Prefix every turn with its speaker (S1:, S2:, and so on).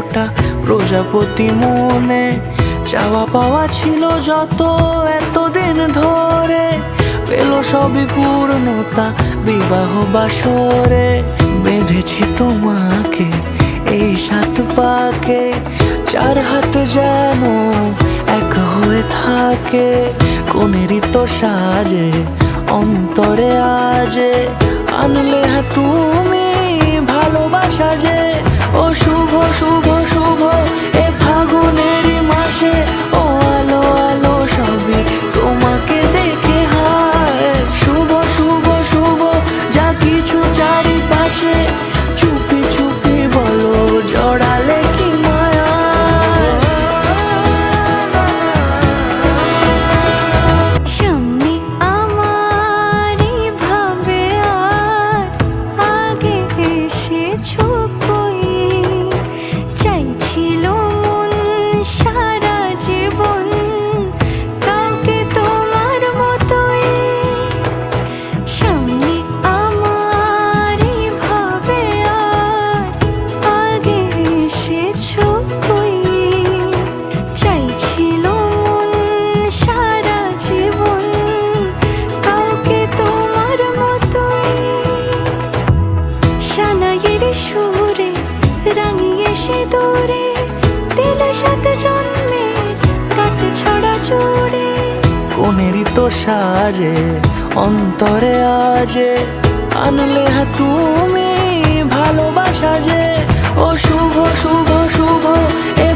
S1: একটা প্রজাপতি মনে। চাওয়া পাওয়া ছিল যত এতদিন ধরে, পেল সবই পূর্ণতা বিবাহ বাসরে। বেঁধেছি তোমাকে এই 7 পাকে, 4 হাত যেন এক হয়ে থাকে। কোনেরই তো সাজে অন্তরে আজে, আনলে হ্যাঁ তুমি ভালোবাসা যে। ও শুভ শুভ শুভ এ ফাগুনেরই মাসে, ও আলো আলো সবই তোমাকে দেখে হায়। শুভ শুভ শুভ যা কিছু চারিপাশে, চুপি চুপি বলো জড়ালে কি মায়া।
S2: সামনে আমারই ভাবে আর আগে এসেছো কই, চাইছিল মন সারা জীবন কাউকে তোমার মতোই। সামনে আমারই ভাবে আর আগে এসেছো কই, চাইছিল মন সারা জীবন কাউকে তোমার মতোই। সানাইয়ের সুরে রাঙিয়ে সে দূরে, দিলে 7 জন্মের কাট ছড়া জোড়ে।
S1: কোনেরই তো সাজে অন্তরে আজে, আনলে হ্যাঁ তুমি ভালোবাসা যে। ও শুভ শুভ শুভ এ